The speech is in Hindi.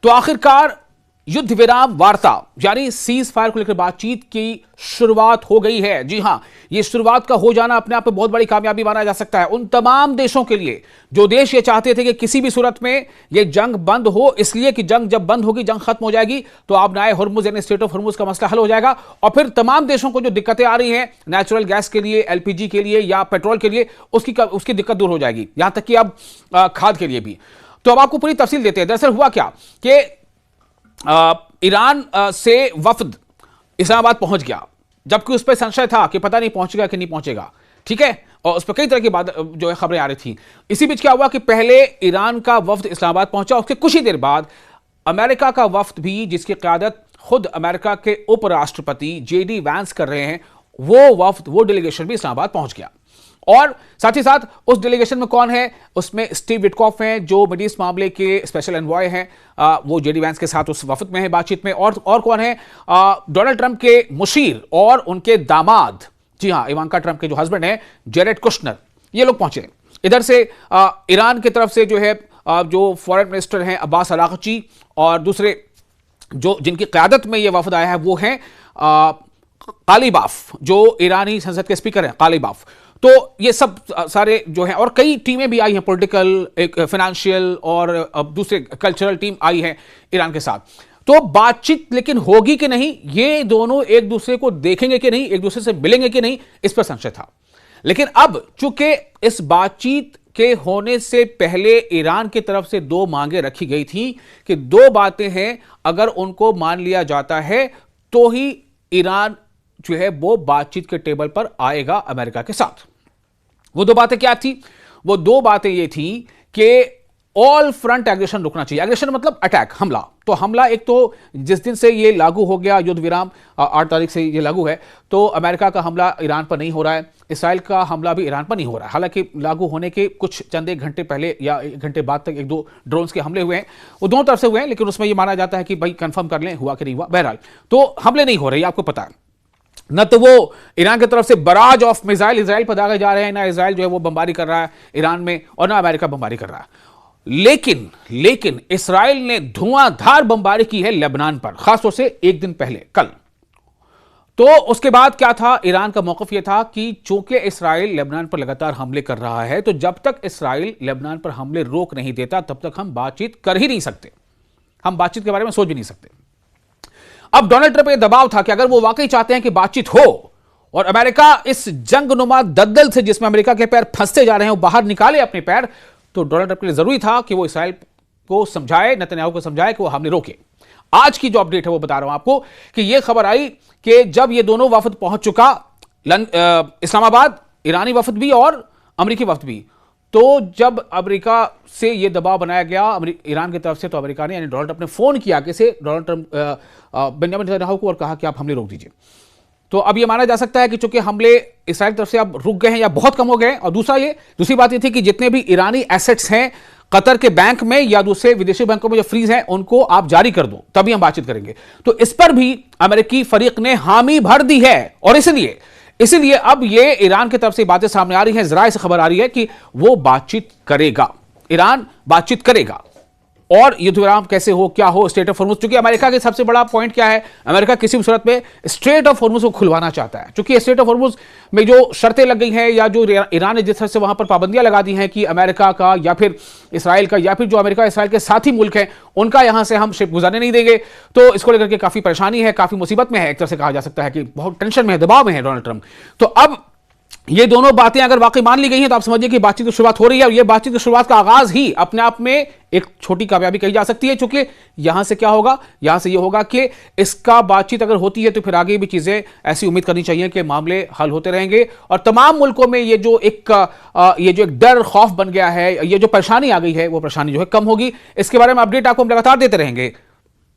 तो आखिरकार युद्ध विराम वार्ता यानी सीज फायर को लेकर बातचीत की शुरुआत हो गई है। जी हां, यह शुरुआत का हो जाना अपने आप में बहुत बड़ी कामयाबी माना जा सकता है उन तमाम देशों के लिए जो देश ये चाहते थे कि किसी भी सूरत में यह जंग बंद हो, इसलिए कि जंग जब बंद होगी, जंग खत्म हो जाएगी तो आप नाए हुर्मुज यानी स्ट्रेट ऑफ हुर्मुज का मसला हल हो जाएगा और फिर तमाम देशों को जो दिक्कतें आ रही हैं नेचुरल गैस के लिए, एलपीजी के लिए या पेट्रोल के लिए, उसकी दिक्कत दूर हो जाएगी, यहां तक कि अब खाद के लिए भी। तो अब आपको पूरी तफसील देते हैं। दरअसल हुआ क्या कि ईरान से वफद इस्लामाबाद पहुंच गया, जबकि उस पर संशय था कि पता नहीं पहुंचेगा कि नहीं पहुंचेगा, ठीक है, और उस पर कई तरह की बात जो है खबरें आ रही थी। इसी बीच क्या हुआ कि पहले ईरान का वफद इस्लामाबाद पहुंचा, उसके कुछ ही देर बाद अमेरिका का वफद भी, जिसकी क़यादत खुद अमेरिका के उपराष्ट्रपति जेडी वैंस कर रहे हैं, वो डेलीगेशन भी इस्लामाबाद पहुंच गया। और साथ ही साथ उस डेलीगेशन में कौन है, उसमें स्टीव विटकॉफ हैं जो मिडिल ईस्ट मामले के स्पेशल एनवॉय हैं, वो जेडी वैंस के साथ उस वफद में है बातचीत में। और कौन है, डोनाल्ड ट्रंप के मुशीर और उनके दामाद, जी हां, इवांका ट्रंप के जो हस्बैंड हैं जेरेड कुशनर, ये लोग पहुंचे। इधर से ईरान की तरफ से जो है जो फॉरेन मिनिस्टर हैं अब्बास अरागची और दूसरे जो जिनकी क़यादत में ये वफद आया है वो हैं कालीबाफ, जो ईरानी संसद के स्पीकर हैं कालीबाफ। तो ये सब सारे जो हैं और कई टीमें भी आई हैं, पॉलिटिकल, एक फाइनेंशियल और दूसरे कल्चरल टीम आई है ईरान के साथ। तो बातचीत लेकिन होगी कि नहीं, ये दोनों एक दूसरे को देखेंगे कि नहीं, एक दूसरे से मिलेंगे कि नहीं, इस पर संशय था। लेकिन अब चूंकि इस बातचीत के होने से पहले ईरान की तरफ से दो मांगे रखी गई थी कि दो बातें हैं, अगर उनको मान लिया जाता है तो ही ईरान जो है वो बातचीत के टेबल पर आएगा अमेरिका के साथ। वो दो बातें क्या थी? वो दो बातें ये थी कि ऑल फ्रंट एग्रेशन रुकना चाहिए। एग्रेशन मतलब अटैक, हमला। तो हमला एक तो जिस दिन से ये लागू हो गया युद्ध विराम, 8 तारीख से ये लागू है, तो अमेरिका का हमला ईरान पर नहीं हो रहा है, इसराइल का हमला भी ईरान पर नहीं हो रहा है। हालांकि लागू होने के कुछ चंद एक घंटे पहले या एक घंटे बाद तक एक दो ड्रोन्स के हमले हुए हैं, वो दोनों तरफ से हुए हैं, लेकिन उसमें ये माना जाता है कि भाई कंफर्म कर लें हुआ कि नहीं हुआ। बहरहाल तो हमले नहीं हो रहे, आपको पता है। न तो वो ईरान की तरफ से बराज ऑफ मिसाइल इसराइल पर दागे जा रहे हैं, ना इसराइल जो है वो बमबारी कर रहा है ईरान में, और ना अमेरिका बमबारी कर रहा है। लेकिन इसराइल ने धुआंधार बमबारी की है लेबनान पर, खासतौर से एक दिन पहले, कल। तो उसके बाद क्या था, ईरान का मौकफ यह था कि चूंकि इसराइल लेबनान पर लगातार हमले कर रहा है, तो जब तक इसराइल लेबनान पर हमले रोक नहीं देता तब तक हम बातचीत कर ही नहीं सकते, हम बातचीत के बारे में सोच भी नहीं सकते। अब डोनाल्ड ट्रंप पे दबाव था कि अगर वो वाकई चाहते हैं कि बातचीत हो और अमेरिका इस जंगनुमा दलदल से जिसमें अमेरिका के पैर फंसते जा रहे हैं वो बाहर निकाले अपने पैर, तो डोनाल्ड ट्रंप के लिए जरूरी था कि वो इसराइल को समझाए, नेतन्याहू को समझाए कि वो हमले रोके। आज की जो अपडेट है वो बता रहा हूं आपको कि यह खबर आई कि जब ये दोनों वफद पहुंच चुका इस्लामाबाद, ईरानी वफद भी और अमेरिकी वफद भी, तो जब अमेरिका से यह दबाव बनाया गया ईरान की तरफ से, तो अमेरिका ने यानी डोनाल्ड ट्रंप ने फोन किया किसे, डोनाल्ड ट्रंप बेंजामिन नेतन्याहू को, और कहा कि आप हमले रोक दीजिए। तो अब यह माना जा सकता है कि चूंकि हमले इसराइल की तरफ से अब रुक गए हैं या बहुत कम हो गए, और दूसरी बात यह थी कि जितने भी ईरानी एसेट्स हैं कतर के बैंक में या दूसरे विदेशी बैंकों में जो फ्रीज हैं उनको आप जारी कर दो, तभी हम बातचीत करेंगे। तो इस पर भी अमेरिकी फरीक ने हामी भर दी है, और इसलिए अब ये ईरान की तरफ से बातें सामने आ रही हैं, जरा से खबर आ रही है कि वो बातचीत करेगा, ईरान बातचीत करेगा। और युद्ध विराम कैसे हो, क्या हो, स्ट्रेट ऑफ हॉर्मुज, क्योंकि अमेरिका के सबसे बड़ा पॉइंट क्या है, अमेरिका किसी भी सूरत में स्ट्रेट ऑफ हॉर्मुज को खुलवाना चाहता है। क्योंकि स्ट्रेट ऑफ हॉर्मुज में जो शर्तें लग गई हैं या जो ईरान ने जिस तरह से वहां पर पाबंदियां लगा दी हैं कि अमेरिका का या फिर इसराइल का या फिर जो अमेरिका इसराइल के साथी मुल्क हैं उनका यहां से हम शिप गुजारने नहीं देंगे, तो इसको लेकर के काफी परेशानी है, काफी मुसीबत में है, एक तरह से कहा जा सकता है कि बहुत टेंशन में है, दबाव में है डोनाल्ड ट्रंप। तो अब ये दोनों बातें अगर वाकई मान ली गई हैं तो आप समझिए कि बातचीत की शुरुआत हो रही है, और ये बातचीत की शुरुआत का आगाज ही अपने आप में एक छोटी कामयाबी कही जा सकती है। क्योंकि यहां से क्या होगा, यहां से ये होगा कि इसका बातचीत अगर होती है तो फिर आगे भी चीजें ऐसी उम्मीद करनी चाहिए कि मामले हल होते रहेंगे, और तमाम मुल्कों में ये जो एक डर खौफ बन गया है, ये जो परेशानी आ गई है, वो परेशानी जो है कम होगी। इसके बारे में अपडेट आपको हम लगातार देते रहेंगे।